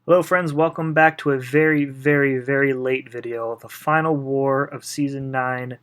Hello friends, welcome back to a very late video. The final war of Season 9,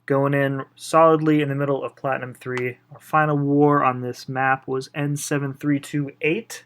going in solidly in the middle of Platinum 3. Our final war on this map was N7328.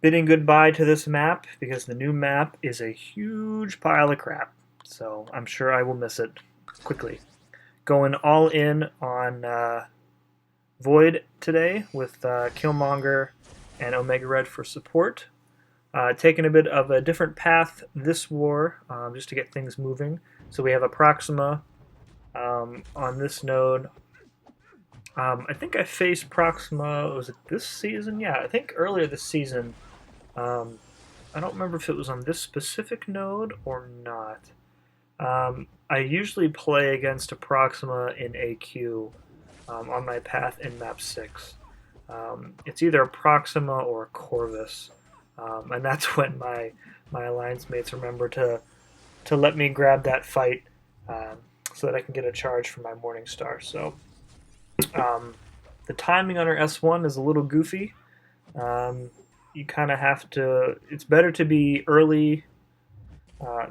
Bidding goodbye to this map because the new map is a huge pile of crap. So I'm sure I will miss it quickly. Going all in on Void today with Killmonger and Omega Red for support. Taking a bit of a different path this war, just to get things moving. So we have a Proxima on this node. I think I faced Proxima, was it this season? Yeah, I think earlier this season. I don't remember if it was on this specific node or not. I usually play against a Proxima in AQ on my path in map 6. It's either a Proxima or a Corvus. And that's when my alliance mates remember to let me grab that fight so that I can get a charge for my Morning Star. So the timing on our S1 is a little goofy. You kind of have to. It's better to be early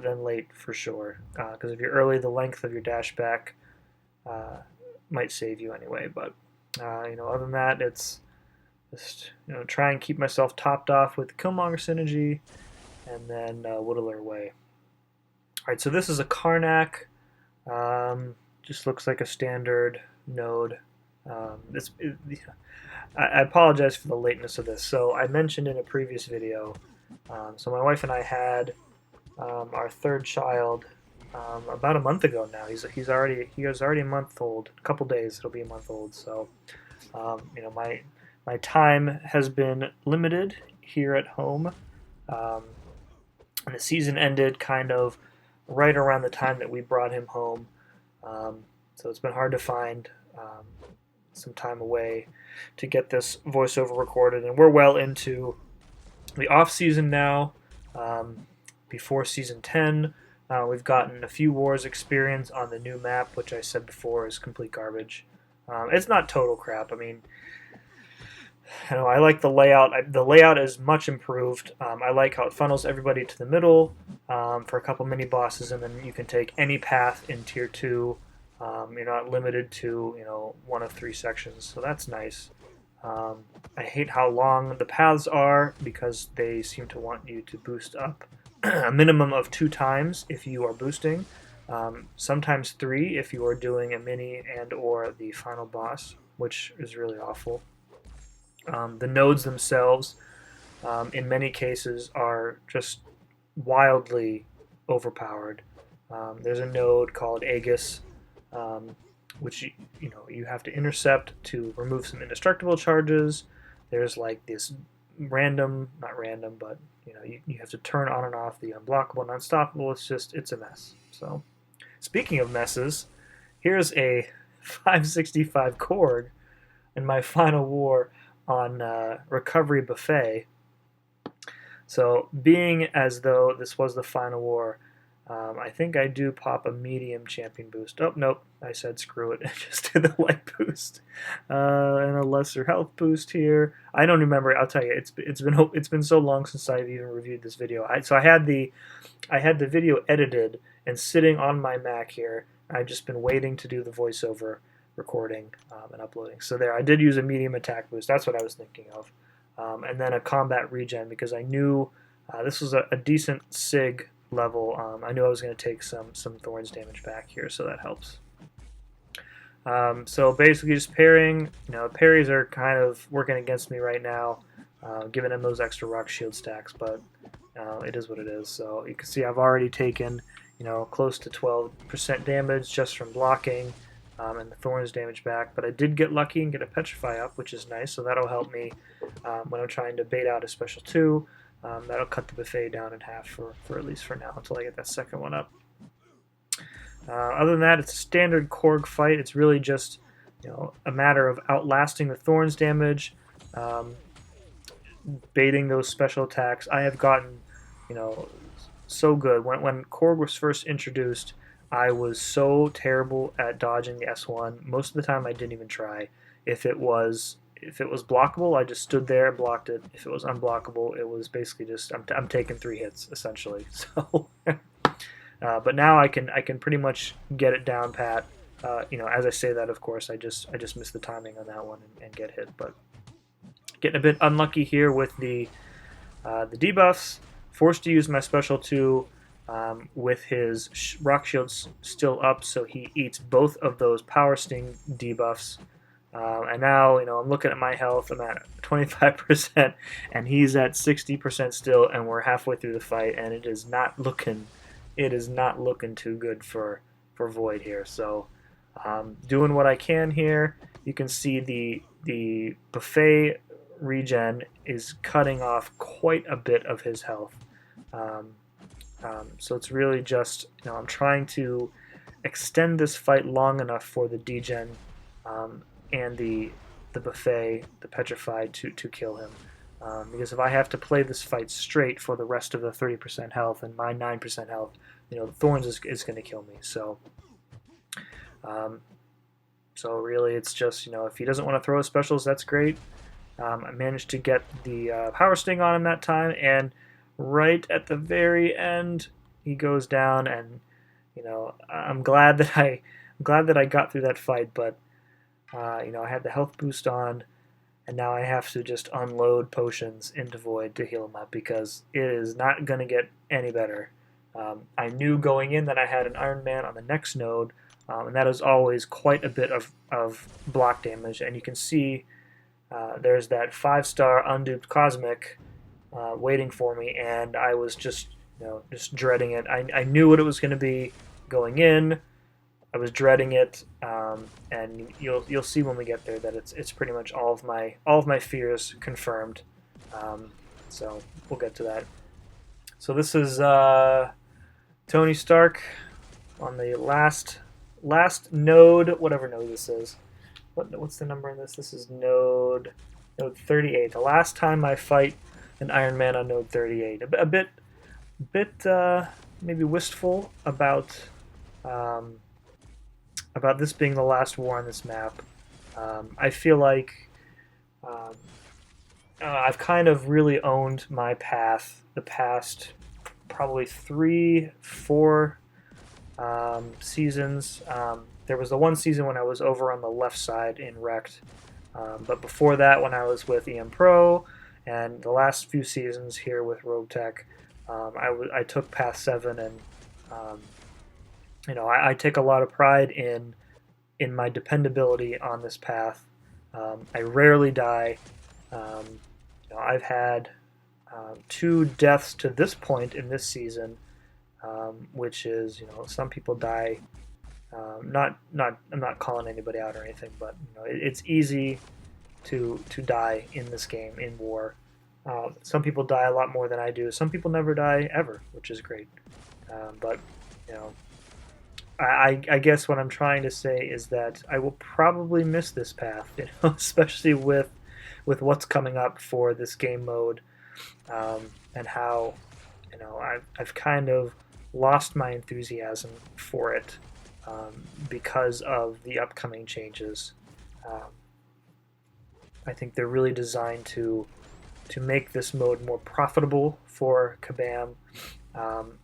than late for sure. Because if you're early, the length of your dash back might save you anyway. But other than that, it's just try and keep myself topped off with Killmonger synergy, and then whittle our way. All right, so this is a Karnak. Just looks like a standard node. I apologize for the lateness of this. So I mentioned in a previous video. So my wife and I had our third child about a month ago now. He's already a month old. A couple days it'll be a month old. So my time has been limited here at home. And the season ended kind of right around the time that we brought him home. So it's been hard to find some time away to get this voiceover recorded. And we're well into the off season now. Before season 10, we've gotten a few wars experience on the new map, which I said before is complete garbage. It's not total crap. I mean, I like the layout. The layout is much improved. I like how it funnels everybody to the middle for a couple mini bosses, and then you can take any path in Tier 2. You're not limited to one of 3 sections, so that's nice. I hate how long the paths are because they seem to want you to boost up a minimum of 2 times if you are boosting. Sometimes 3 if you are doing a mini and or the final boss, which is really awful. The nodes themselves, in many cases, are just wildly overpowered. There's a node called Aegis, which you have to intercept to remove some indestructible charges. There's like this not random, but you have to turn on and off the unblockable and unstoppable. It's a mess. So, speaking of messes, here's a 565 Korg in my final war on Recovery Buffet. So being as though this was the final war, I think I do pop a medium champion boost. Oh, nope, I said screw it. I just did the light boost. And a lesser health boost here. I don't remember. I'll tell you, it's been so long since I've even reviewed this video. So I had the video edited and sitting on my Mac here. I've just been waiting to do the voiceover recording and uploading. So there, I did use a medium attack boost. That's what I was thinking of. And then a combat regen because I knew this was a decent SIG level. I knew I was going to take some Thorns damage back here, so that helps. So basically just parrying. Parries are kind of working against me right now, giving him those extra rock shield stacks, but it is what it is. So you can see I've already taken close to 12% damage just from blocking. And the Thorns damage back, but I did get lucky and get a Petrify up, which is nice, so that'll help me when I'm trying to bait out a special 2. That'll cut the buffet down in half for at least for now, until I get that second one up. Other than that, it's a standard Korg fight. It's really just a matter of outlasting the Thorns damage, baiting those special attacks. I have gotten so good. When Korg was first introduced, I was so terrible at dodging the S1. Most of the time I didn't even try. If it was if it was blockable, I just stood there and blocked it. If it was unblockable, it was basically just I'm taking 3 hits essentially. So, but now I can pretty much get it down pat. As I say that, of course, I just missed the timing on that one and get hit. But getting a bit unlucky here with the debuffs. Forced to use my special 2 with his rock shields still up, so he eats both of those power sting debuffs. And now, I'm looking at my health. I'm at 25%, and he's at 60% still, and we're halfway through the fight, and it is not looking too good for Void here. So, doing what I can here. You can see the buffet regen is cutting off quite a bit of his health. So it's really just, I'm trying to extend this fight long enough for the degen and the buffet, the petrified, to kill him. Because if I have to play this fight straight for the rest of the 30% health and my 9% health, the Thorns is going to kill me. So, really, it's just, if he doesn't want to throw his specials, that's great. I managed to get the power sting on him that time, and right at the very end, he goes down, and I'm glad that I got through that fight, but I had the health boost on, and now I have to just unload potions into Void to heal him up because it is not going to get any better. I knew going in that I had an Iron Man on the next node, and that is always quite a bit of block damage, and you can see there's that 5-star unduped Cosmic waiting for me, and I was just dreading it. I knew what it was going to be going in. I was dreading it, and you'll see when we get there that it's pretty much all of my fears confirmed. So we'll get to that. So this is Tony Stark on the last node, whatever node this is. What's the number in this? This is node 38. The last time I fight an Iron Man on node 38. A bit maybe wistful about this being the last war on this map. I feel like I've kind of really owned my path the past probably 3-4 seasons. There was the one season when I was over on the left side in Wrecked, but before that, when I was with EM Pro, and the last few seasons here with Rogue Tech, I took Path 7, and I take a lot of pride in my dependability on this path. I rarely die. I've had 2 deaths to this point in this season, which is, some people die. I'm not calling anybody out or anything, but it's easy to die in this game, in war. Some people die a lot more than I do. Some people never die ever, which is great. But I guess what I'm trying to say is that I will probably miss this path, especially with what's coming up for this game mode, and how I've kind of lost my enthusiasm for it because of the upcoming changes. I think they're really designed to make this mode more profitable for Kabam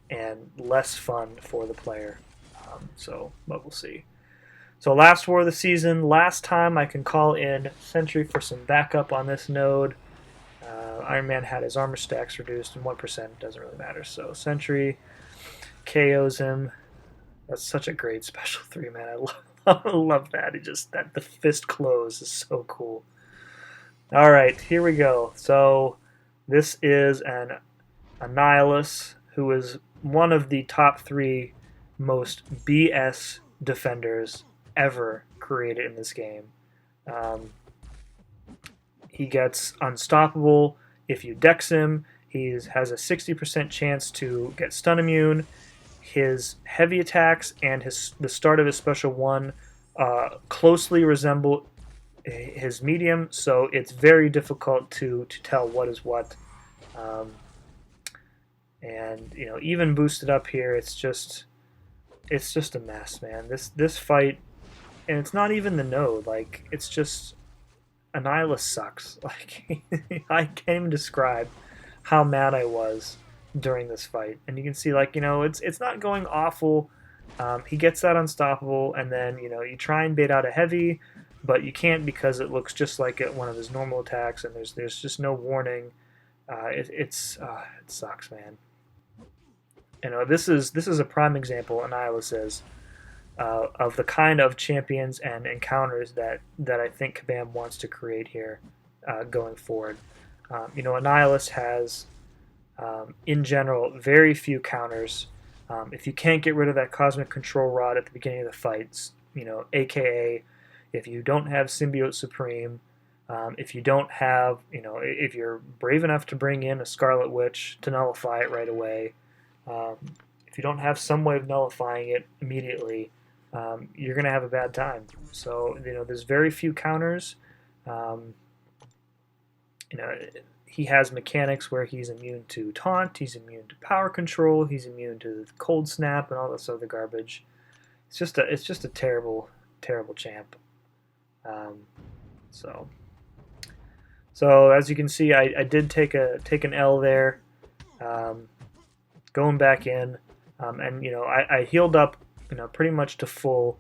and less fun for the player. But we'll see. So last war of the season, last time I can call in Sentry for some backup on this node. Iron Man had his armor stacks reduced, and 1% doesn't really matter. So Sentry KOs him. That's such a great special 3, man. I love that. The fist close is so cool. All right, here we go. So this is an Annihilus, who is one of the top 3 most BS defenders ever created in this game. He gets unstoppable if you dex him. He has a 60% chance to get stun immune. His heavy attacks and the start of his special 1 closely resemble his medium, so it's very difficult to tell what is what. And even boosted up here, it's just a mess, man. This fight, and it's not even the node. Like, it's just Annihilus sucks. Like I can't even describe how mad I was during this fight. And you can see, like, it's not going awful. He gets that unstoppable, and then you try and bait out a heavy, but you can't because it looks just like one of his normal attacks, and there's just no warning. It sucks, man. This is a prime example. Annihilus is of the kind of champions and encounters that I think Kabam wants to create here going forward. Annihilus has, in general, very few counters. If you can't get rid of that Cosmic Control Rod at the beginning of the fights, aka if you don't have Symbiote Supreme, if you don't have, if you're brave enough to bring in a Scarlet Witch to nullify it right away, if you don't have some way of nullifying it immediately, you're going to have a bad time. So, there's very few counters. He has mechanics where he's immune to taunt, he's immune to power control, he's immune to cold snap and all this other garbage. It's just a terrible, terrible champ. So as you can see, I did take an L there, going back in, and I healed up pretty much to full,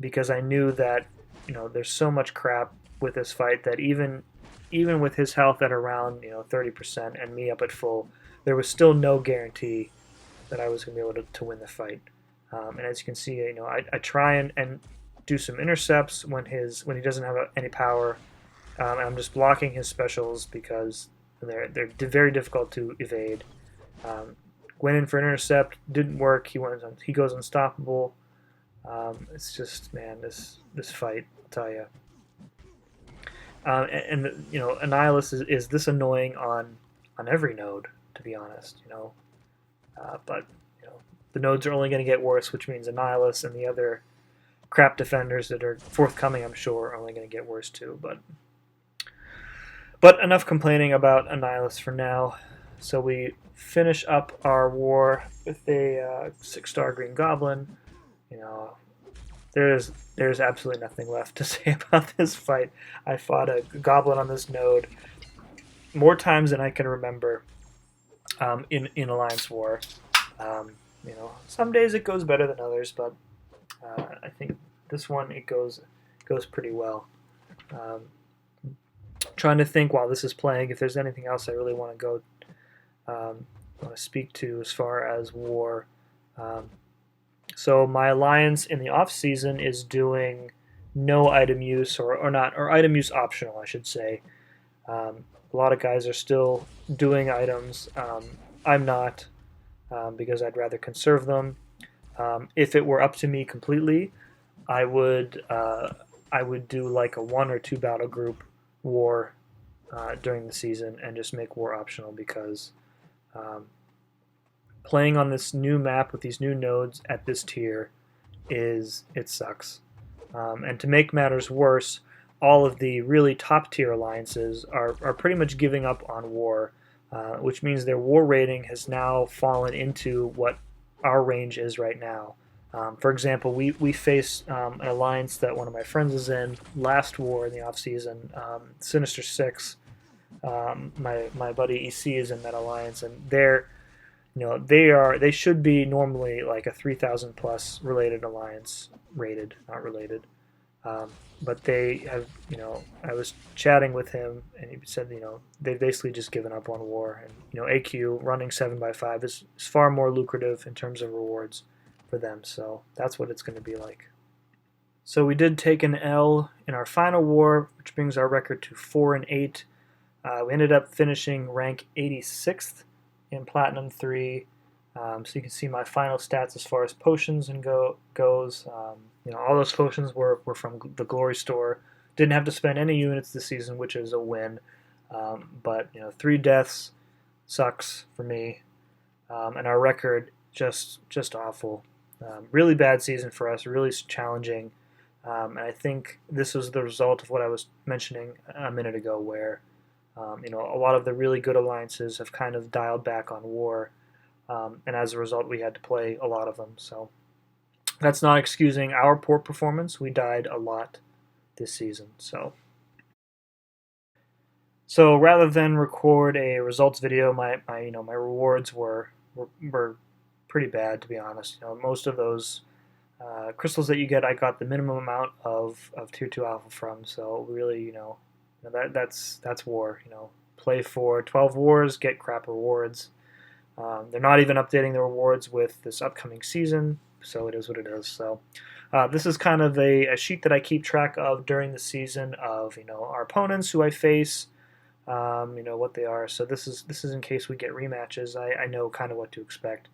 because I knew that there's so much crap with this fight that even with his health at around 30% and me up at full, there was still no guarantee that I was going to be able to win the fight. And as you can see, I try and do some intercepts when he doesn't have any power, and I'm just blocking his specials because they're very difficult to evade. Went in for an intercept, didn't work. He goes unstoppable. It's just, man, this fight, I'll tell you. And Annihilus is this annoying on every node, to be honest. But the nodes are only going to get worse, which means Annihilus and the other crap defenders that are forthcoming, I'm sure, are only going to get worse too. But enough complaining about Annihilus for now. So we finish up our war with a 6-star Green Goblin. There's absolutely nothing left to say about this fight. I fought a Goblin on this node more times than I can remember in Alliance War. Some days it goes better than others, but I think this one it goes pretty well. Trying to think while this is playing if there's anything else I really want to speak to as far as war. So my alliance in the off season is doing no item use or item use optional, I should say. A lot of guys are still doing items. I'm not, because I'd rather conserve them. If it were up to me completely, I would do like a 1 or 2 battle group war during the season and just make war optional, because playing on this new map with these new nodes at this tier it sucks. And to make matters worse, all of the really top tier alliances are pretty much giving up on war, which means their war rating has now fallen into what our range is right now. For example, we face an alliance that one of my friends is in last war in the off season, Sinister Six. My buddy EC is in that alliance, and they should be normally like a 3,000 plus related alliance, rated, not related. But they have, I was chatting with him, and he said, they've basically just given up on war, and AQ running 7x5 is far more lucrative in terms of rewards for them. So that's what it's going to be like. So we did take an L in our final war, which brings our record to 4-8. We ended up finishing rank 86th in Platinum 3. So you can see my final stats as far as potions and goes. All those potions were from the Glory Store. Didn't have to spend any units this season, which is a win. But 3 deaths sucks for me, and our record just awful. Really bad season for us. Really challenging. And I think this was the result of what I was mentioning a minute ago, where a lot of the really good alliances have kind of dialed back on war, and as a result, we had to play a lot of them. So that's not excusing our poor performance. We died a lot this season. So So rather than record a results video, my rewards were pretty bad, to be honest. Most of those crystals that you get, I got the minimum amount of tier 2 alpha from. So really, that's war. Play for 12 wars, get crap rewards. They're not even updating the rewards with this upcoming season, so it is what it is. So this is kind of a sheet that I keep track of during the season of our opponents who I face, what they are. So this is in case we get rematches. I know kind of what to expect.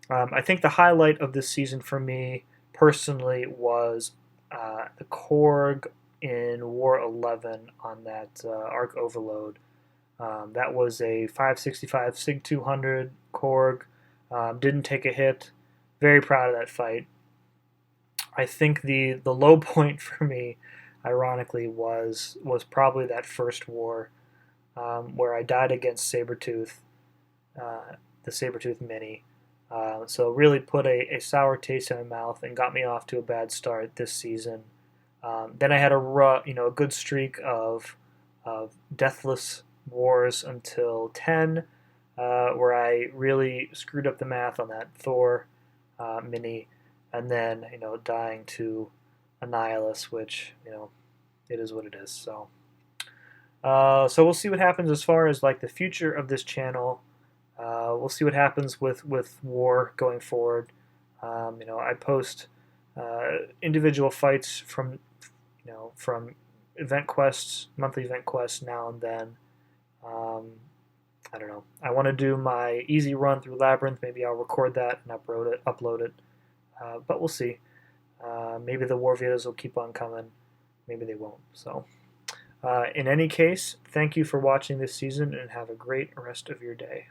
I think the highlight of this season for me personally was the Korg in War 11 on that Arc Overload. That was a 565 Sig 200 Korg. Didn't take a hit. Very proud of that fight. I think the low point for me, ironically, was probably that first war where I died against Sabretooth, the Sabretooth Mini. So really put a sour taste in my mouth and got me off to a bad start this season. Then I had a good streak of deathless wars until 10, where I really screwed up the math on that Thor mini, and then dying to Annihilus, which it is what it is. So we'll see what happens as far as like the future of this channel. We'll see what happens with war going forward. I post individual fights from event quests, monthly event quests now and then. I don't know. I want to do my easy run through Labyrinth. Maybe I'll record that and upload it. But we'll see. Maybe the war videos will keep on coming. Maybe they won't. So, in any case, thank you for watching this season and have a great rest of your day.